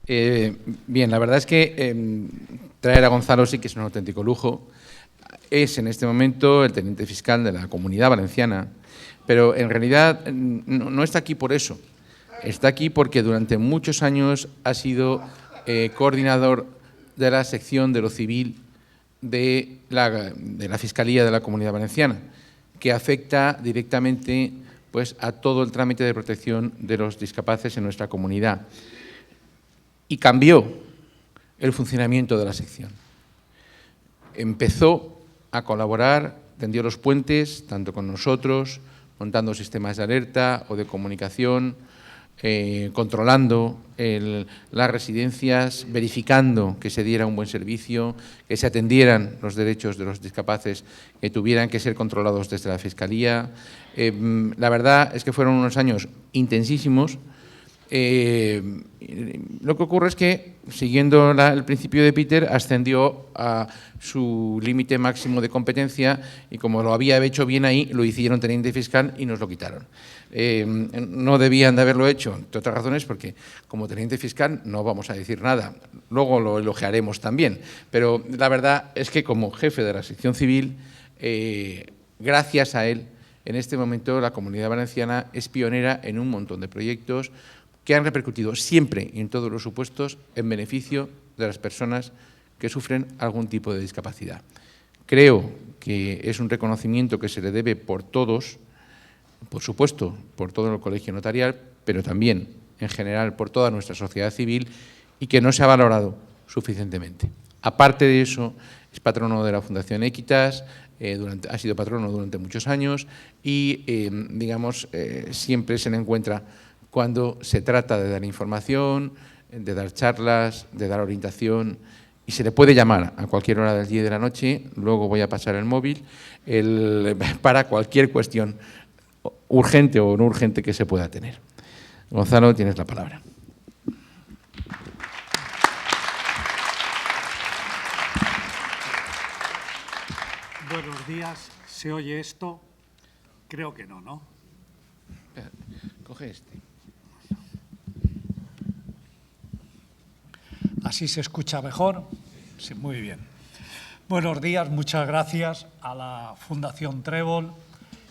Bien, la verdad es que traer a Gonzalo sí que es un auténtico lujo. Es en este momento el teniente fiscal de la Comunidad Valenciana, pero en realidad no está aquí por eso. Está aquí porque durante muchos años ha sido coordinador de la sección de lo civil de la Fiscalía de la Comunidad Valenciana, que afecta directamente pues, a todo el trámite de protección de los discapaces en nuestra comunidad. Y cambió el funcionamiento de la sección. Empezó a colaborar, tendió los puentes, tanto con nosotros, montando sistemas de alerta o de comunicación, controlando las residencias, verificando que se diera un buen servicio, que se atendieran los derechos de los discapaces que tuvieran que ser controlados desde la Fiscalía. La verdad es que fueron unos años intensísimos. Lo que ocurre es que, siguiendo el principio de Peter, ascendió a su límite máximo de competencia y, como lo había hecho bien ahí, lo hicieron teniente fiscal y nos lo quitaron. No debían de haberlo hecho, entre otras razones, porque como teniente fiscal no vamos a decir nada. Luego lo elogiaremos también, pero la verdad es que como jefe de la sección civil, gracias a él, en este momento la Comunidad Valenciana es pionera en un montón de proyectos que han repercutido siempre y en todos los supuestos en beneficio de las personas que sufren algún tipo de discapacidad. Creo que es un reconocimiento que se le debe por todos, por supuesto, por todo el colegio notarial, pero también, en general, por toda nuestra sociedad civil y que no se ha valorado suficientemente. Aparte de eso, es patrono de la Fundación Equitas, ha sido patrono durante muchos años y, siempre se le encuentra cuando se trata de dar información, de dar charlas, de dar orientación, y se le puede llamar a cualquier hora del día y de la noche, luego voy a pasar el móvil, para cualquier cuestión urgente o no urgente que se pueda tener. Gonzalo, tienes la palabra. Buenos días. ¿Se oye esto? Creo que no, ¿no? Coge este. ¿Así se escucha mejor? Sí, muy bien. Buenos días, muchas gracias a la Fundación Trébol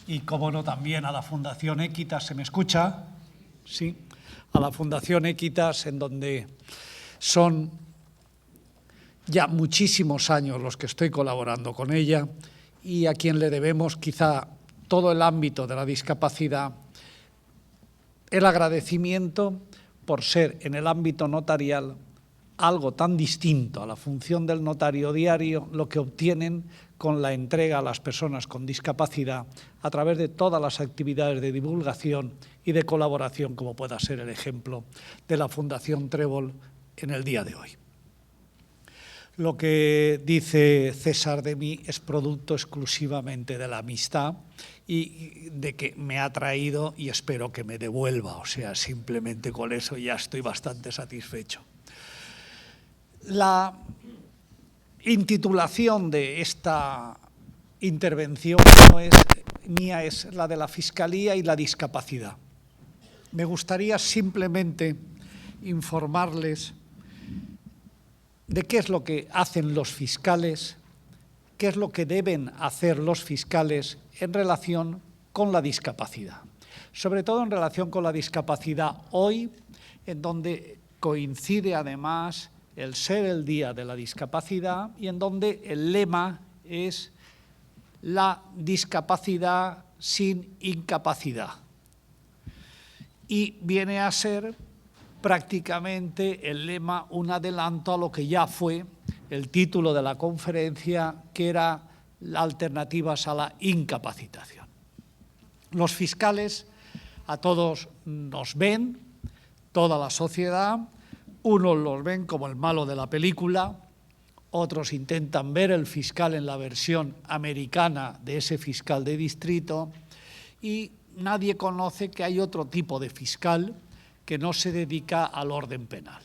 y, como no, también a la Fundación Equitas. ¿Se me escucha? Sí. A la Fundación Equitas, en donde son ya muchísimos años los que estoy colaborando con ella y a quien le debemos quizá todo el ámbito de la discapacidad, el agradecimiento por ser en el ámbito notarial algo tan distinto a la función del notario diario, lo que obtienen con la entrega a las personas con discapacidad a través de todas las actividades de divulgación y de colaboración, como pueda ser el ejemplo de la Fundación Trébol en el día de hoy. Lo que dice César de mí es producto exclusivamente de la amistad y de que me ha traído y espero que me devuelva. O sea, simplemente con eso ya estoy bastante satisfecho. La intitulación de esta intervención no es mía, es la de la Fiscalía y la discapacidad. Me gustaría simplemente informarles de qué es lo que hacen los fiscales, qué es lo que deben hacer los fiscales en relación con la discapacidad. Sobre todo en relación con la discapacidad hoy, en donde coincide además el ser el Día de la Discapacidad y en donde el lema es la discapacidad sin incapacidad. Y viene a ser prácticamente el lema un adelanto a lo que ya fue el título de la conferencia, que era alternativas a la incapacitación. Los fiscales a todos nos ven, toda la sociedad. Unos los ven como el malo de la película, otros intentan ver el fiscal en la versión americana de ese fiscal de distrito y nadie conoce que hay otro tipo de fiscal que no se dedica al orden penal.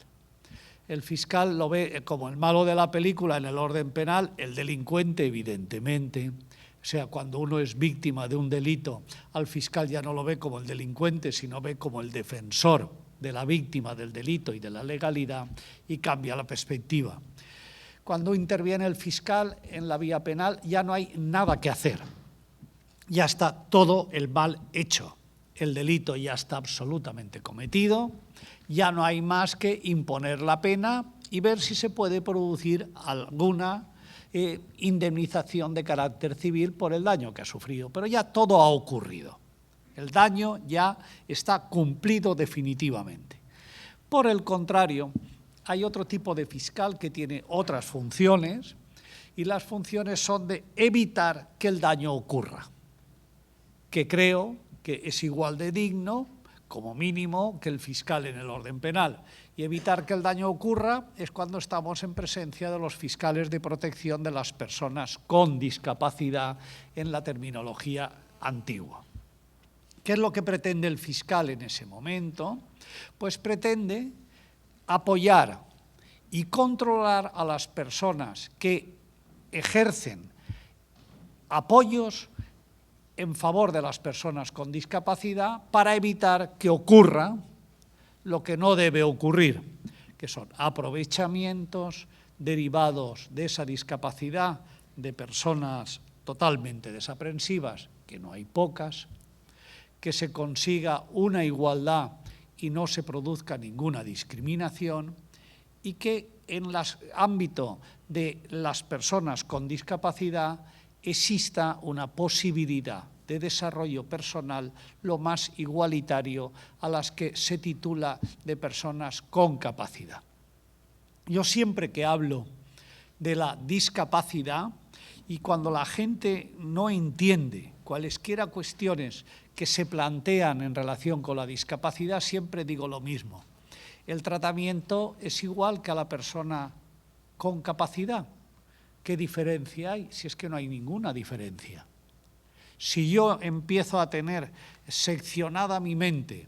El fiscal lo ve como el malo de la película en el orden penal, el delincuente evidentemente. O sea, cuando uno es víctima de un delito, al fiscal ya no lo ve como el delincuente, sino ve como el defensor de la víctima del delito y de la legalidad y cambia la perspectiva. Cuando interviene el fiscal en la vía penal ya no hay nada que hacer, ya está todo el mal hecho, el delito ya está absolutamente cometido, ya no hay más que imponer la pena y ver si se puede producir alguna indemnización de carácter civil por el daño que ha sufrido, pero ya todo ha ocurrido. El daño ya está cumplido definitivamente. Por el contrario, hay otro tipo de fiscal que tiene otras funciones y las funciones son de evitar que el daño ocurra, que creo que es igual de digno, como mínimo, que el fiscal en el orden penal. Y evitar que el daño ocurra es cuando estamos en presencia de los fiscales de protección de las personas con discapacidad en la terminología antigua. ¿Qué es lo que pretende el fiscal en ese momento? Pues pretende apoyar y controlar a las personas que ejercen apoyos en favor de las personas con discapacidad para evitar que ocurra lo que no debe ocurrir, que son aprovechamientos derivados de esa discapacidad de personas totalmente desaprensivas, que no hay pocas, que se consiga una igualdad y no se produzca ninguna discriminación y que en el ámbito de las personas con discapacidad exista una posibilidad de desarrollo personal lo más igualitario a las que se titula de personas con capacidad. Yo siempre que hablo de la discapacidad y cuando la gente no entiende cualesquiera cuestiones que se plantean en relación con la discapacidad, siempre digo lo mismo. El tratamiento es igual que a la persona con capacidad. ¿Qué diferencia hay? Si es que no hay ninguna diferencia. Si yo empiezo a tener seccionada mi mente,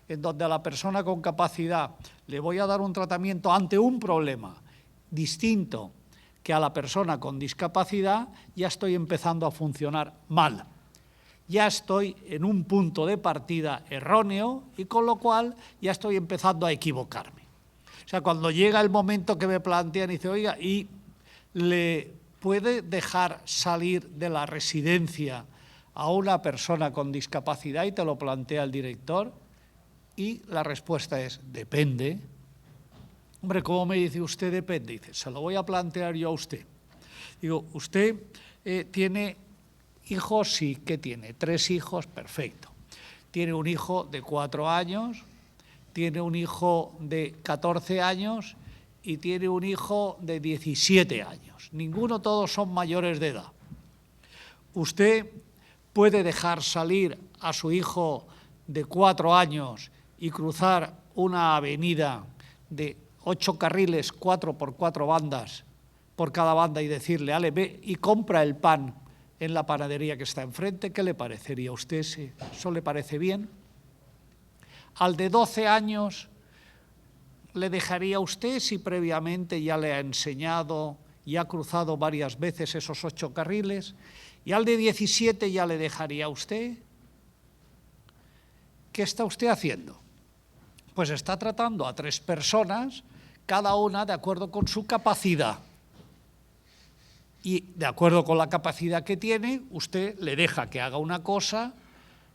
en donde a la persona con capacidad le voy a dar un tratamiento ante un problema distinto que a la persona con discapacidad, ya estoy empezando a funcionar mal. Ya estoy en un punto de partida erróneo y con lo cual ya estoy empezando a equivocarme. O sea, cuando llega el momento que me plantean y dice, oiga, ¿y le puede dejar salir de la residencia a una persona con discapacidad? Y te lo plantea el director y la respuesta es, depende. Hombre, ¿cómo me dice usted depende? Dice, se lo voy a plantear yo a usted. Digo, usted tiene hijos, sí, ¿qué tiene? 3 hijos, perfecto. Tiene un hijo de 4 años, tiene un hijo de 14 años y tiene un hijo de 17 años. Ninguno, todos son mayores de edad. Usted puede dejar salir a su hijo de 4 años y cruzar una avenida de 8 carriles, 4 por 4 bandas, por cada banda y decirle, ale, ve y compra el pan en la panadería que está enfrente. ¿Qué le parecería a usted? ¿Eso le parece bien? Al de 12 años, ¿le dejaría a usted si previamente ya le ha enseñado y ha cruzado varias veces esos 8 carriles? ¿Y al de 17 ya le dejaría a usted? ¿Qué está usted haciendo? Pues está tratando a 3 personas, cada una de acuerdo con su capacidad. Y de acuerdo con la capacidad que tiene, usted le deja que haga una cosa,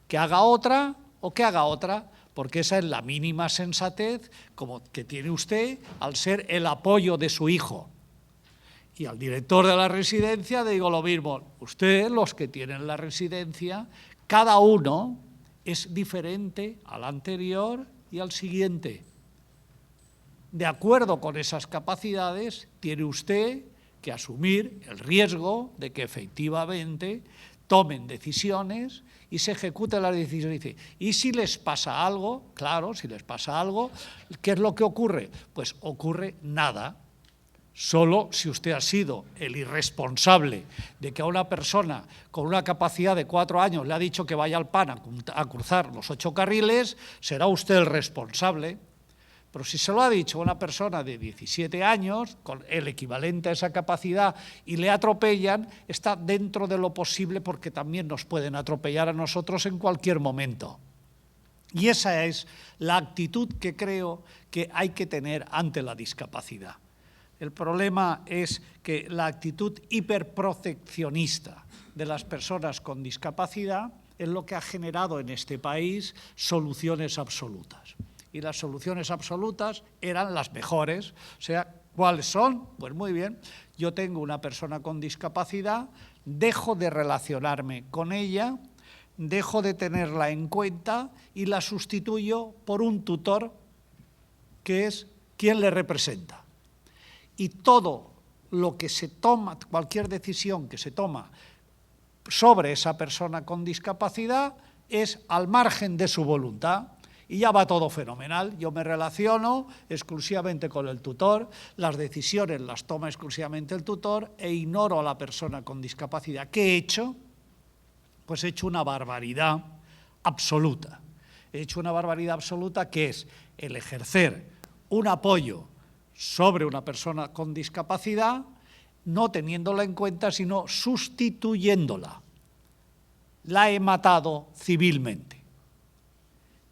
que haga otra o que haga otra, porque esa es la mínima sensatez como que tiene usted al ser el apoyo de su hijo. Y al director de la residencia digo lo mismo, usted, los que tienen la residencia, cada uno es diferente al anterior y al siguiente. De acuerdo con esas capacidades, tiene usted que asumir el riesgo de que efectivamente tomen decisiones y se ejecuten las decisiones. Y si les pasa algo, claro, si les pasa algo, ¿qué es lo que ocurre? Pues ocurre nada. Solo si usted ha sido el irresponsable de que a una persona con una capacidad de 4 años le ha dicho que vaya al PAN a cruzar los 8 carriles, será usted el responsable. Pero si se lo ha dicho a una persona de 17 años, con el equivalente a esa capacidad, y le atropellan, está dentro de lo posible porque también nos pueden atropellar a nosotros en cualquier momento. Y esa es la actitud que creo que hay que tener ante la discapacidad. El problema es que la actitud hiperproteccionista de las personas con discapacidad es lo que ha generado en este país soluciones absolutas. Y las soluciones absolutas eran las mejores. O sea, ¿cuáles son? Pues muy bien, yo tengo una persona con discapacidad, dejo de relacionarme con ella, dejo de tenerla en cuenta y la sustituyo por un tutor que es quien le representa. Y todo lo que se toma, cualquier decisión que se toma sobre esa persona con discapacidad es al margen de su voluntad y ya va todo fenomenal. Yo me relaciono exclusivamente con el tutor, las decisiones las toma exclusivamente el tutor e ignoro a la persona con discapacidad. ¿Qué he hecho? Pues he hecho una barbaridad absoluta. He hecho una barbaridad absoluta que es el ejercer un apoyo sobre una persona con discapacidad, no teniéndola en cuenta, sino sustituyéndola. La he matado civilmente.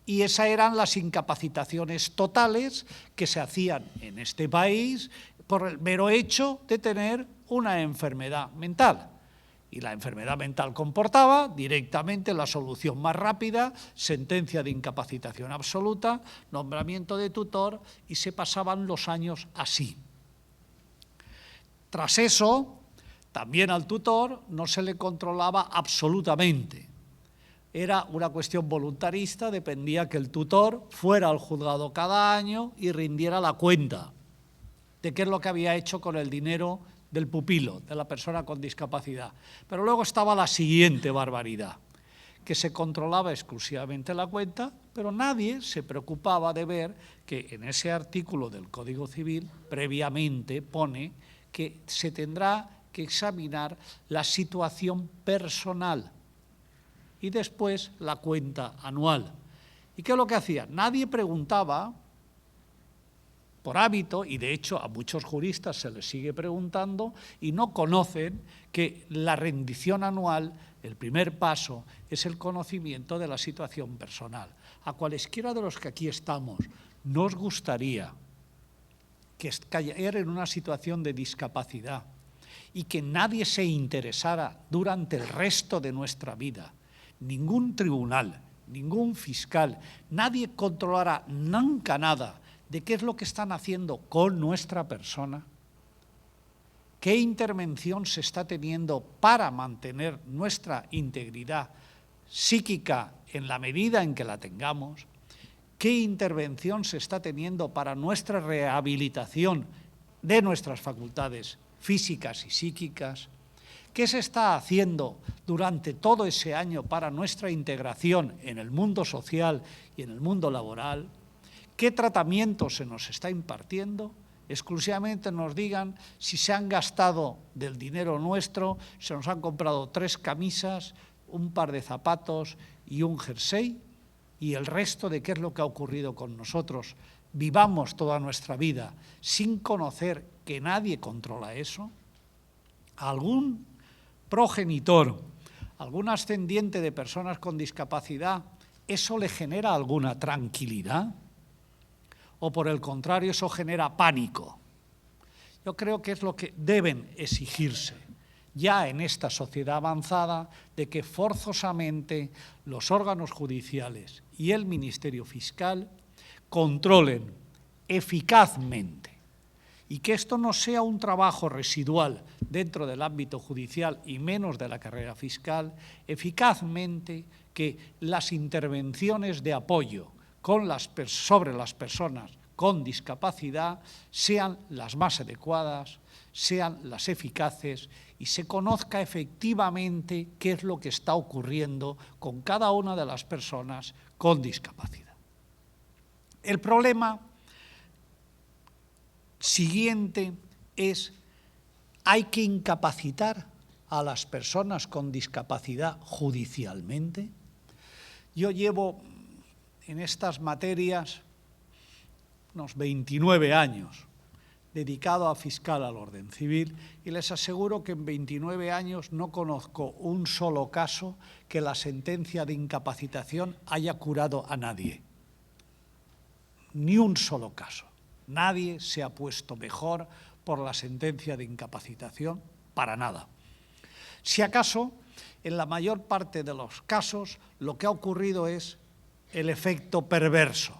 Y esas eran las incapacitaciones totales que se hacían en este país por el mero hecho de tener una enfermedad mental. Y la enfermedad mental comportaba directamente la solución más rápida, sentencia de incapacitación absoluta, nombramiento de tutor, y se pasaban los años así. Tras eso, también al tutor no se le controlaba absolutamente. Era una cuestión voluntarista, dependía que el tutor fuera al juzgado cada año y rindiera la cuenta de qué es lo que había hecho con el dinero del pupilo, de la persona con discapacidad. Pero luego estaba la siguiente barbaridad, que se controlaba exclusivamente la cuenta, pero nadie se preocupaba de ver que en ese artículo del Código Civil previamente pone que se tendrá que examinar la situación personal y después la cuenta anual. ¿Y qué es lo que hacía? Nadie preguntaba, por hábito, y de hecho a muchos juristas se les sigue preguntando, y no conocen que la rendición anual, el primer paso, es el conocimiento de la situación personal. A cualesquiera de los que aquí estamos nos gustaría que caer en una situación de discapacidad y que nadie se interesara durante el resto de nuestra vida, ningún tribunal, ningún fiscal, nadie controlará nunca nada de qué es lo que están haciendo con nuestra persona, qué intervención se está teniendo para mantener nuestra integridad psíquica en la medida en que la tengamos, qué intervención se está teniendo para nuestra rehabilitación de nuestras facultades físicas y psíquicas, qué se está haciendo durante todo ese año para nuestra integración en el mundo social y en el mundo laboral, qué tratamiento se nos está impartiendo. Exclusivamente nos digan si se han gastado del dinero nuestro, se nos han comprado 3 camisas, un par de zapatos y un jersey, y el resto de qué es lo que ha ocurrido con nosotros. Vivamos toda nuestra vida sin conocer que nadie controla eso. Algún progenitor, algún ascendiente de personas con discapacidad, ¿eso le genera alguna tranquilidad? ¿O por el contrario eso genera pánico? Yo creo que es lo que deben exigirse ya en esta sociedad avanzada, de que forzosamente los órganos judiciales y el Ministerio Fiscal controlen eficazmente y que esto no sea un trabajo residual dentro del ámbito judicial y menos de la carrera fiscal, eficazmente que las intervenciones de apoyo sobre las personas con discapacidad sean las más adecuadas, sean las eficaces y se conozca efectivamente qué es lo que está ocurriendo con cada una de las personas con discapacidad. El problema siguiente es: ¿hay que incapacitar a las personas con discapacidad judicialmente? Yo llevo en estas materias unos 29 años. dedicado a fiscal al orden civil y les aseguro que en 29 años no conozco un solo caso que la sentencia de incapacitación haya curado a nadie. Ni un solo caso. Nadie se ha puesto mejor por la sentencia de incapacitación, para nada. Si acaso, en la mayor parte de los casos, lo que ha ocurrido es el efecto perverso.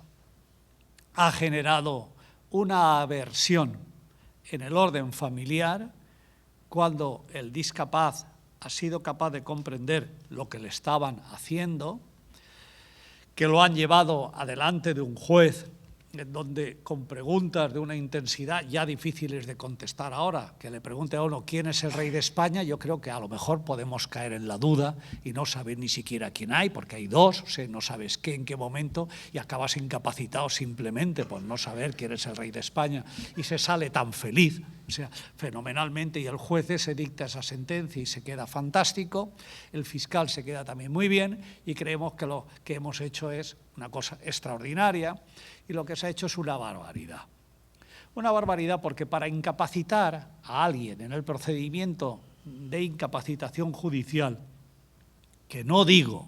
Ha generado una aversión en el orden familiar cuando el discapaz ha sido capaz de comprender lo que le estaban haciendo, que lo han llevado adelante de un juez en donde con preguntas de una intensidad ya difíciles de contestar ahora, que le pregunte a uno quién es el rey de España, yo creo que a lo mejor podemos caer en la duda y no saber ni siquiera quién hay, porque hay dos, o sea, no sabes qué, en qué momento, y acabas incapacitado simplemente por no saber quién es el rey de España, y se sale tan feliz, o sea, fenomenalmente, y el juez se dicta esa sentencia y se queda fantástico, el fiscal se queda también muy bien, y creemos que lo que hemos hecho es una cosa extraordinaria, y lo que se ha hecho es una barbaridad. Una barbaridad porque para incapacitar a alguien en el procedimiento de incapacitación judicial, que no digo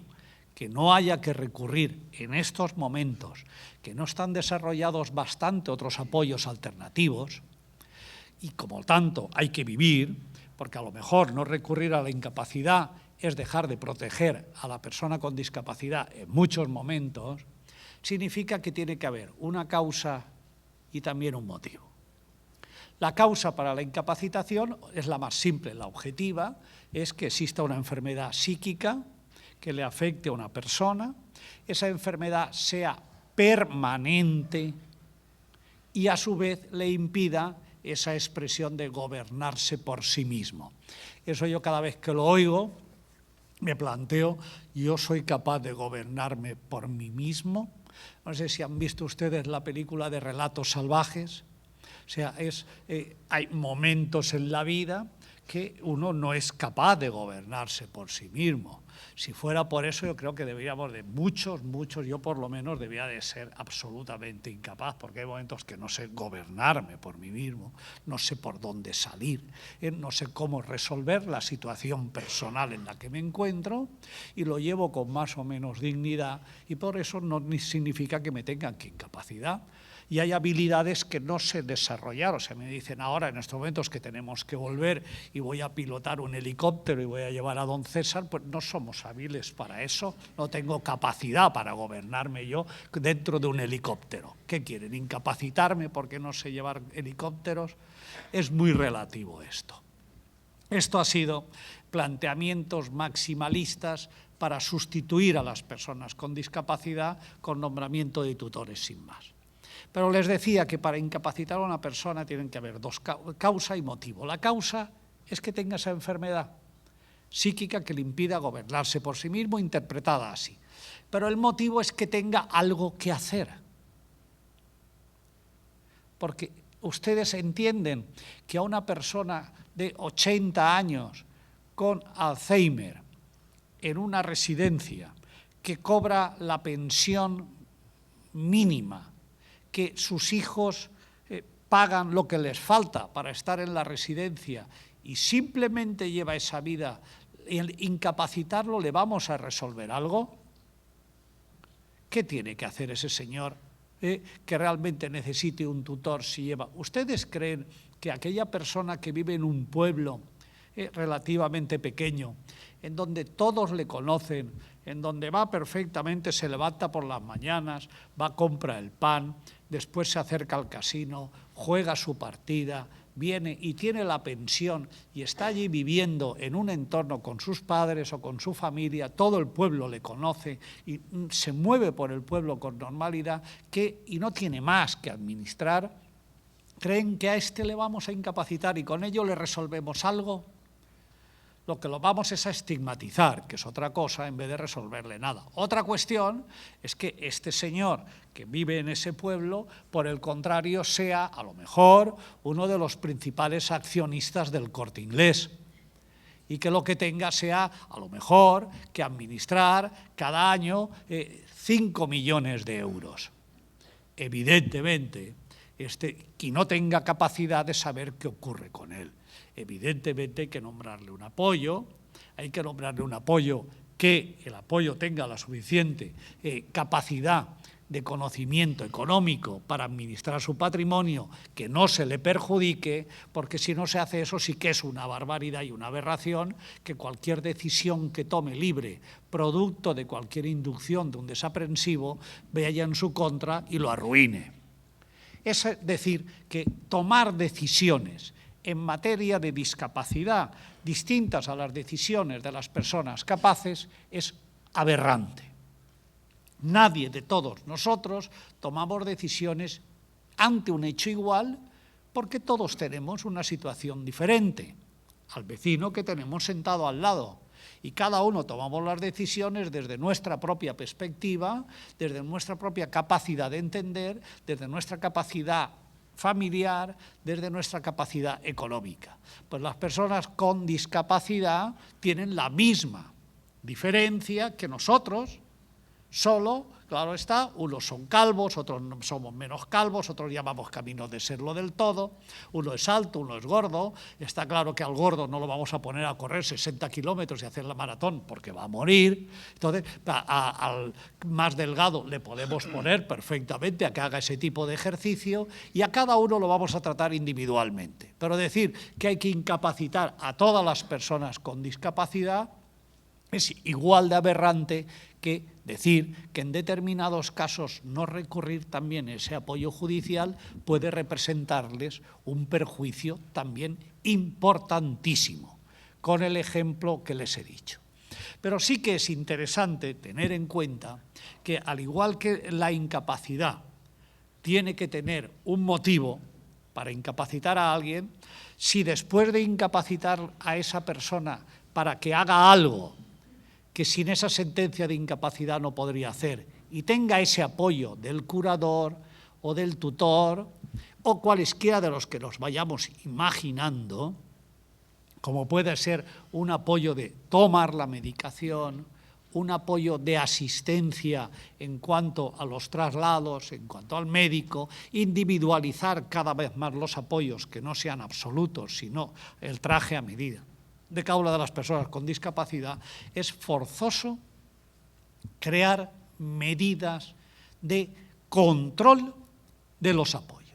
que no haya que recurrir en estos momentos, que no están desarrollados bastante otros apoyos alternativos, y como tanto hay que vivir, porque a lo mejor no recurrir a la incapacidad es dejar de proteger a la persona con discapacidad en muchos momentos, significa que tiene que haber una causa y también un motivo. La causa para la incapacitación es la más simple, la objetiva, es que exista una enfermedad psíquica que le afecte a una persona, esa enfermedad sea permanente y a su vez le impida esa expresión de gobernarse por sí mismo. Eso yo cada vez que lo oigo me planteo, ¿yo soy capaz de gobernarme por mí mismo? No sé si han visto ustedes la película de Relatos Salvajes. O sea, hay momentos en la vida que uno no es capaz de gobernarse por sí mismo. Si fuera por eso, yo creo que deberíamos de muchos, yo por lo menos debía de ser absolutamente incapaz, porque hay momentos que no sé gobernarme por mí mismo, no sé por dónde salir, no sé cómo resolver la situación personal en la que me encuentro y lo llevo con más o menos dignidad y por eso no significa que me tengan que incapacitar. Y hay habilidades que no sé desarrollar, o sea, me dicen ahora en estos momentos que tenemos que volver y voy a pilotar un helicóptero y voy a llevar a don César, pues no somos hábiles para eso, no tengo capacidad para gobernarme yo dentro de un helicóptero. ¿Qué quieren? ¿Incapacitarme porque no sé llevar helicópteros? Es muy relativo esto. Esto ha sido planteamientos maximalistas para sustituir a las personas con discapacidad con nombramiento de tutores sin más. Pero les decía que para incapacitar a una persona tienen que haber dos causa y motivo. La causa es que tenga esa enfermedad psíquica que le impida gobernarse por sí mismo, interpretada así. Pero el motivo es que tenga algo que hacer. Porque ustedes entienden que a una persona de 80 años con Alzheimer en una residencia que cobra la pensión mínima, que sus hijos pagan lo que les falta para estar en la residencia y simplemente lleva esa vida, incapacitarlo, ¿le vamos a resolver algo? ¿Qué tiene que hacer ese señor que realmente necesite un tutor si lleva? ¿Ustedes creen que aquella persona que vive en un pueblo relativamente pequeño, en donde todos le conocen, en donde va perfectamente, se levanta por las mañanas, va, compra el pan, después se acerca al casino, juega su partida, viene y tiene la pensión y está allí viviendo en un entorno con sus padres o con su familia, todo el pueblo le conoce y se mueve por el pueblo con normalidad y no tiene más que administrar? ¿Creen que a este le vamos a incapacitar y con ello le resolvemos algo? Lo que lo vamos es a estigmatizar, que es otra cosa, en vez de resolverle nada. Otra cuestión es que este señor que vive en ese pueblo, por el contrario, sea a lo mejor uno de los principales accionistas del Corte Inglés y que lo que tenga sea a lo mejor que administrar cada año 5 millones de euros. Evidentemente, y no tenga capacidad de saber qué ocurre con él. Evidentemente hay que nombrarle un apoyo, que el apoyo tenga la suficiente capacidad de conocimiento económico para administrar su patrimonio, que no se le perjudique, porque si no se hace eso sí que es una barbaridad y una aberración que cualquier decisión que tome libre, producto de cualquier inducción de un desaprensivo, vaya en su contra y lo arruine. Es decir, que tomar decisiones en materia de discapacidad distintas a las decisiones de las personas capaces es aberrante. Nadie de todos nosotros tomamos decisiones ante un hecho igual porque todos tenemos una situación diferente al vecino que tenemos sentado al lado y cada uno tomamos las decisiones desde nuestra propia perspectiva, desde nuestra propia capacidad de entender, desde nuestra capacidad familiar, desde nuestra capacidad económica. Pues las personas con discapacidad tienen la misma diferencia que nosotros, solo, claro está, unos son calvos, otros somos menos calvos, otros llevamos camino de serlo del todo, uno es alto, uno es gordo, está claro que al gordo no lo vamos a poner a correr 60 kilómetros y hacer la maratón porque va a morir, entonces al más delgado le podemos poner perfectamente a que haga ese tipo de ejercicio y a cada uno lo vamos a tratar individualmente, pero decir que hay que incapacitar a todas las personas con discapacidad es igual de aberrante que decir que en determinados casos no recurrir también a ese apoyo judicial puede representarles un perjuicio también importantísimo, con el ejemplo que les he dicho. Pero sí que es interesante tener en cuenta que al igual que la incapacidad tiene que tener un motivo para incapacitar a alguien, si después de incapacitar a esa persona para que haga algo que sin esa sentencia de incapacidad no podría hacer y tenga ese apoyo del curador o del tutor o cualesquiera de los que nos vayamos imaginando, como puede ser un apoyo de tomar la medicación, un apoyo de asistencia en cuanto a los traslados, en cuanto al médico, individualizar cada vez más los apoyos que no sean absolutos, sino el traje a medida de cada una de las personas con discapacidad, es forzoso crear medidas de control de los apoyos.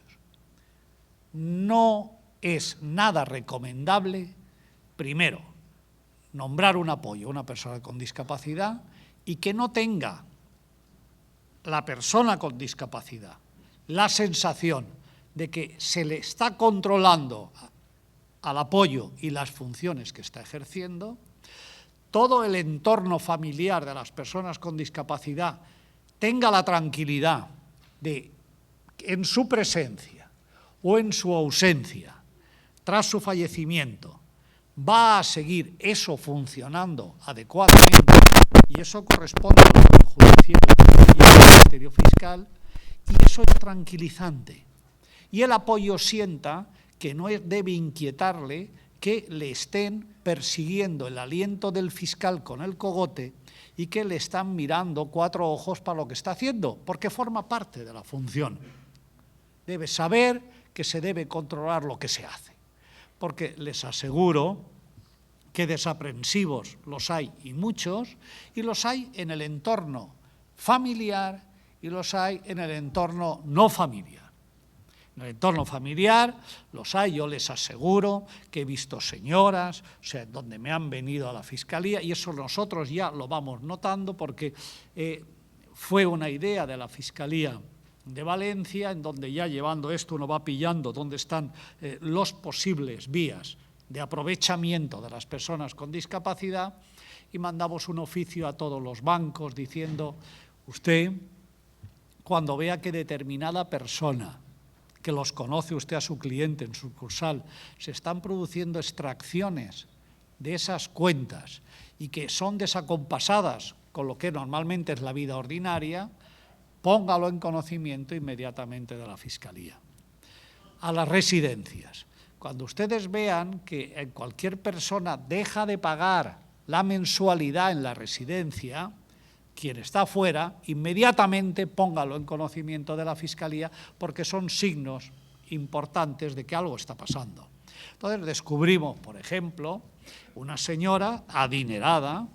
No es nada recomendable, primero, nombrar un apoyo a una persona con discapacidad y que no tenga la persona con discapacidad la sensación de que se le está controlando al apoyo y las funciones que está ejerciendo, todo el entorno familiar de las personas con discapacidad tenga la tranquilidad de que en su presencia o en su ausencia, tras su fallecimiento, va a seguir eso funcionando adecuadamente y eso corresponde al orden judicial y al Ministerio Fiscal y eso es tranquilizante. Y el apoyo sienta que no debe inquietarle que le estén persiguiendo el aliento del fiscal con el cogote y que le están mirando cuatro ojos para lo que está haciendo, porque forma parte de la función. Debe saber que se debe controlar lo que se hace, porque les aseguro que desaprensivos los hay y muchos, y los hay en el entorno familiar y los hay en el entorno no familiar. En el entorno familiar los hay, yo les aseguro que he visto señoras, o sea, donde me han venido a la Fiscalía, y eso nosotros ya lo vamos notando porque fue una idea de la Fiscalía de Valencia, en donde ya llevando esto uno va pillando dónde están los posibles vías de aprovechamiento de las personas con discapacidad, y mandamos un oficio a todos los bancos diciendo, usted, cuando vea que determinada persona que los conoce usted a su cliente en sucursal, se están produciendo extracciones de esas cuentas y que son desacompasadas con lo que normalmente es la vida ordinaria, póngalo en conocimiento inmediatamente de la Fiscalía. A las residencias. Cuando ustedes vean que cualquier persona deja de pagar la mensualidad en la residencia, quien está fuera, inmediatamente póngalo en conocimiento de la Fiscalía, porque son signos importantes de que algo está pasando. Entonces descubrimos, por ejemplo, una señora adinerada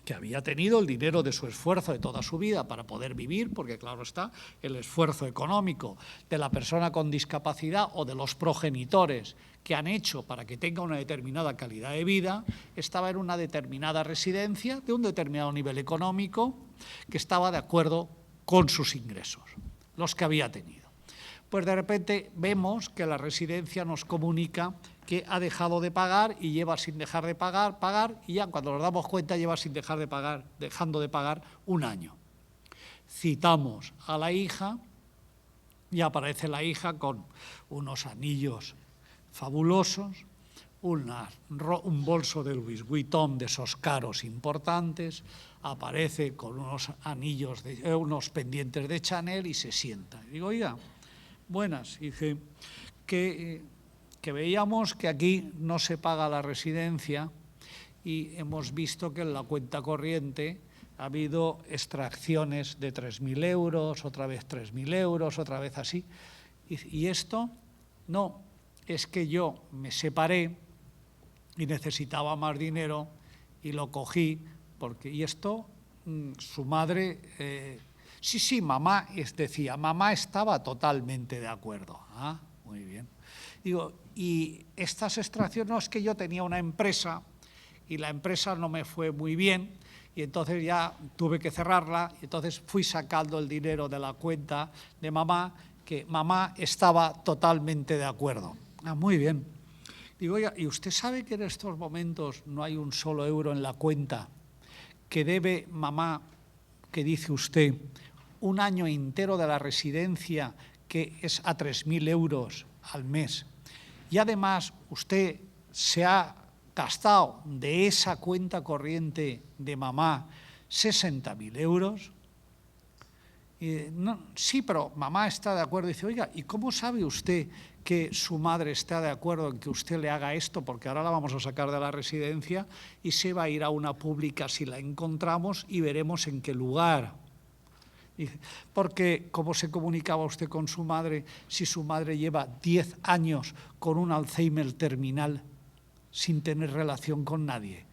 que había tenido el dinero de su esfuerzo de toda su vida para poder vivir, porque claro está, el esfuerzo económico de la persona con discapacidad o de los progenitores que han hecho para que tenga una determinada calidad de vida, estaba en una determinada residencia de un determinado nivel económico que estaba de acuerdo con sus ingresos, los que había tenido. Pues de repente vemos que la residencia nos comunica que ha dejado de pagar y lleva sin dejar de pagar, y ya cuando nos damos cuenta lleva sin dejar de pagar, dejando de pagar un año. Citamos a la hija y aparece la hija con unos anillos fabulosos, un bolso de Louis Vuitton de esos caros importantes, aparece con unos anillos, unos pendientes de Chanel y se sienta. Y digo, oiga, buenas, y dice que veíamos que aquí no se paga la residencia y hemos visto que en la cuenta corriente ha habido extracciones de 3.000 euros, otra vez 3.000 euros, otra vez así. ¿Y esto? No, es que yo me separé y necesitaba más dinero y lo cogí, y esto, su madre, sí, mamá, decía, mamá estaba totalmente de acuerdo. Ah, muy bien. Digo, y estas extracciones, no, es que yo tenía una empresa y la empresa no me fue muy bien y entonces ya tuve que cerrarla y entonces fui sacando el dinero de la cuenta de mamá, que mamá estaba totalmente de acuerdo. Ah, muy bien. Digo, oiga, ¿y usted sabe que en estos momentos no hay un solo euro en la cuenta que debe mamá, que dice usted, un año entero de la residencia, que es a 3.000 euros al mes? Y además usted se ha gastado de esa cuenta corriente de mamá 60.000 euros. No, sí, pero mamá está de acuerdo. Dice, oiga, ¿y cómo sabe usted que su madre está de acuerdo en que usted le haga esto? Porque ahora la vamos a sacar de la residencia y se va a ir a una pública si la encontramos y veremos en qué lugar. Porque, ¿cómo se comunicaba usted con su madre si su madre lleva 10 años con un Alzheimer terminal sin tener relación con nadie?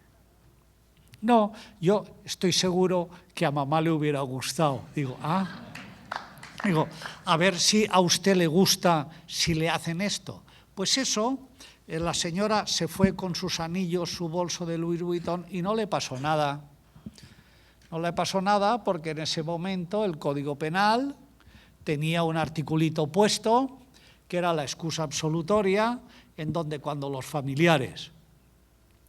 No, yo estoy seguro que a mamá le hubiera gustado. Digo, a ver si a usted le gusta si le hacen esto. Pues eso, la señora se fue con sus anillos, su bolso de Louis Vuitton y no le pasó nada. No le pasó nada porque en ese momento el Código Penal tenía un articulito puesto que era la excusa absolutoria, en donde cuando los familiares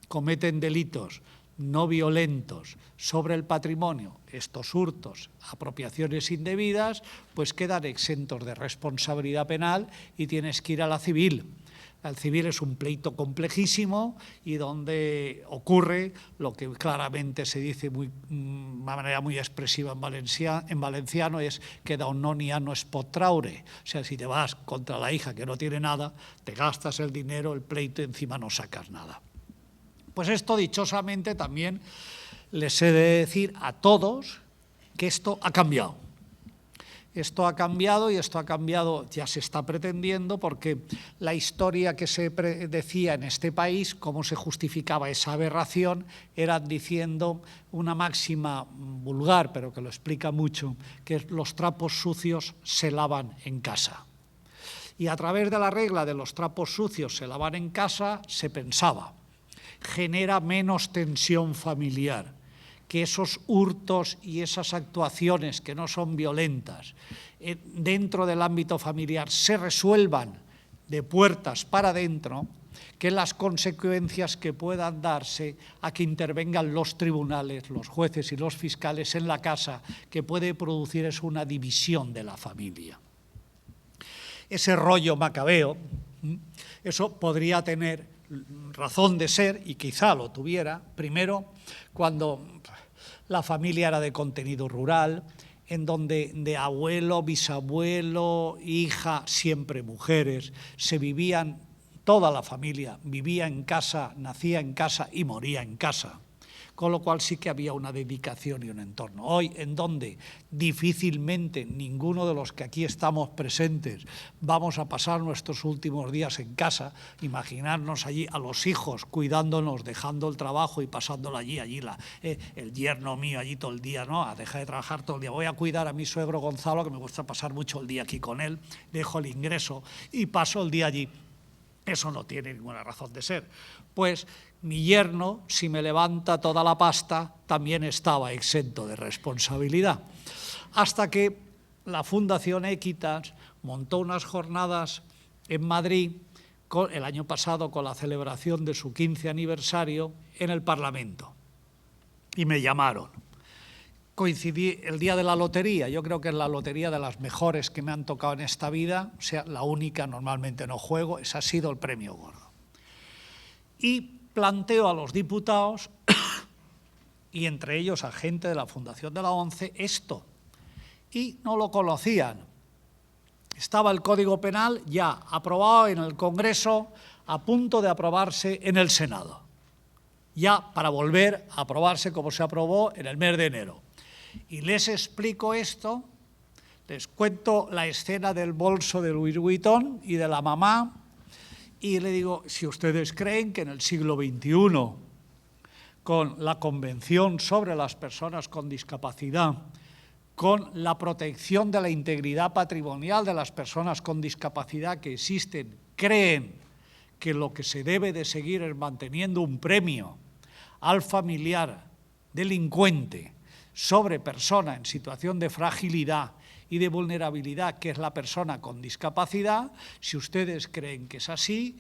cometen delitos no violentos sobre el patrimonio, estos hurtos, apropiaciones indebidas, pues quedan exentos de responsabilidad penal y tienes que ir a la civil. El civil es un pleito complejísimo y donde ocurre lo que claramente se dice de manera muy expresiva en valenciano, es que da un non hi ha no es pot traure. O sea, si te vas contra la hija que no tiene nada, te gastas el dinero, el pleito y encima no sacas nada. Pues esto dichosamente también les he de decir a todos que esto ha cambiado. Esto ha cambiado y esto ha cambiado, ya se está pretendiendo, porque la historia que se decía en este país, cómo se justificaba esa aberración, era diciendo una máxima vulgar, pero que lo explica mucho, que los trapos sucios se lavan en casa. Y a través de la regla de los trapos sucios se lavan en casa, se pensaba, genera menos tensión familiar, que esos hurtos y esas actuaciones que no son violentas dentro del ámbito familiar se resuelvan de puertas para adentro, que las consecuencias que puedan darse a que intervengan los tribunales, los jueces y los fiscales en la casa, que puede producir es una división de la familia. Ese rollo macabeo, eso podría tener razón de ser, y quizá lo tuviera, primero, cuando la familia era de contenido rural, en donde de abuelo, bisabuelo, hija, siempre mujeres, se vivían, toda la familia vivía en casa, nacía en casa y moría en casa, con lo cual sí que había una dedicación y un entorno. Hoy, en donde difícilmente ninguno de los que aquí estamos presentes vamos a pasar nuestros últimos días en casa, imaginarnos allí a los hijos cuidándonos, dejando el trabajo y pasándolo allí el yerno mío allí todo el día, ¿no? Deja de trabajar todo el día, voy a cuidar a mi suegro Gonzalo, que me gusta pasar mucho el día aquí con él, dejo el ingreso y paso el día allí. Eso no tiene ninguna razón de ser. Pues mi yerno, si me levanta toda la pasta, también estaba exento de responsabilidad. Hasta que la Fundación Equitas montó unas jornadas en Madrid el año pasado con la celebración de su 15 aniversario en el Parlamento. Y me llamaron. Coincidí el día de la lotería, yo creo que es la lotería de las mejores que me han tocado en esta vida, o sea, la única, normalmente no juego, ese ha sido el premio gordo. Y planteo a los diputados, y entre ellos a gente de la Fundación de la ONCE, esto, y no lo conocían. Estaba el Código Penal ya aprobado en el Congreso, a punto de aprobarse en el Senado, ya para volver a aprobarse como se aprobó en el mes de enero. Y les explico esto, les cuento la escena del bolso de Louis Vuitton y de la mamá, y le digo, si ustedes creen que en el siglo XXI, con la Convención sobre las Personas con Discapacidad, con la protección de la integridad patrimonial de las personas con discapacidad que existen, creen que lo que se debe de seguir es manteniendo un premio al familiar delincuente sobre persona en situación de fragilidad y de vulnerabilidad, que es la persona con discapacidad, si ustedes creen que es así,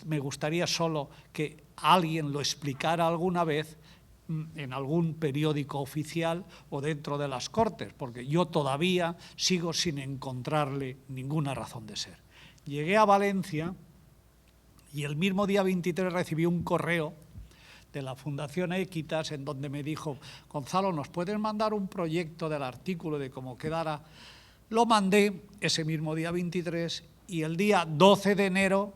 me gustaría solo que alguien lo explicara alguna vez en algún periódico oficial o dentro de las Cortes, porque yo todavía sigo sin encontrarle ninguna razón de ser. Llegué a Valencia y el mismo día 23 recibí un correo de la Fundación Equitas, en donde me dijo, Gonzalo, ¿nos puedes mandar un proyecto del artículo de cómo quedara? Lo mandé ese mismo día 23 y el día 12 de enero,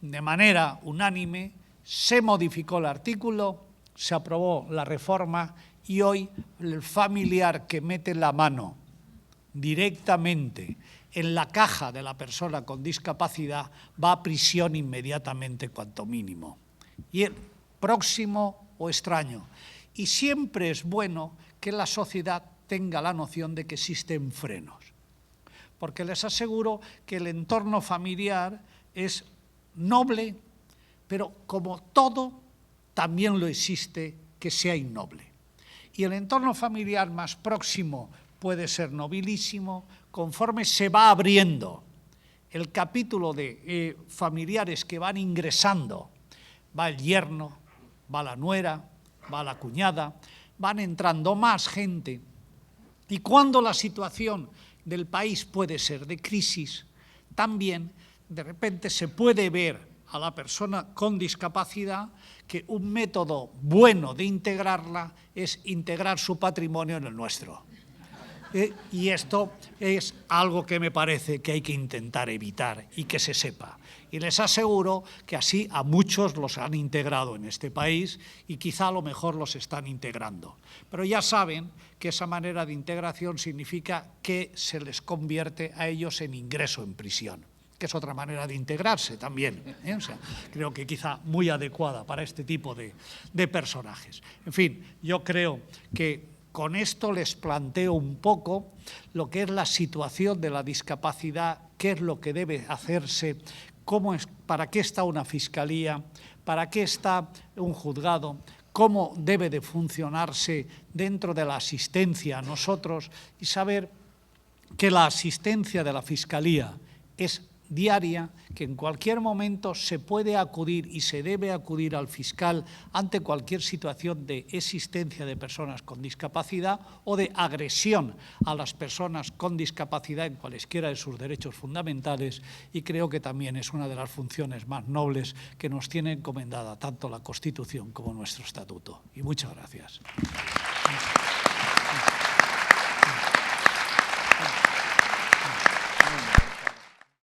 de manera unánime, se modificó el artículo, se aprobó la reforma y hoy el familiar que mete la mano directamente en la caja de la persona con discapacidad va a prisión inmediatamente, cuanto mínimo. Y el próximo o extraño. Y siempre es bueno que la sociedad tenga la noción de que existen frenos. Porque les aseguro que el entorno familiar es noble, pero como todo, también lo existe que sea innoble. Y el entorno familiar más próximo puede ser nobilísimo conforme se va abriendo el capítulo de familiares que van ingresando. Va el yerno, va la nuera, va la cuñada, van entrando más gente. Y cuando la situación del país puede ser de crisis, también de repente se puede ver a la persona con discapacidad que un método bueno de integrarla es integrar su patrimonio en el nuestro. Y esto es algo que me parece que hay que intentar evitar y que se sepa. Y les aseguro que así a muchos los han integrado en este país y quizá a lo mejor los están integrando. Pero ya saben que esa manera de integración significa que se les convierte a ellos en ingreso en prisión, que es otra manera de integrarse también, ¿eh? O sea, creo que quizá muy adecuada para este tipo de personajes. En fin, yo creo que con esto les planteo un poco lo que es la situación de la discapacidad, qué es lo que debe hacerse, para qué está una fiscalía, para qué está un juzgado, cómo debe de funcionarse dentro de la asistencia a nosotros y saber que la asistencia de la fiscalía es diaria, que en cualquier momento se puede acudir y se debe acudir al fiscal ante cualquier situación de existencia de personas con discapacidad o de agresión a las personas con discapacidad en cualesquiera de sus derechos fundamentales, y creo que también es una de las funciones más nobles que nos tiene encomendada tanto la Constitución como nuestro Estatuto. Y muchas gracias.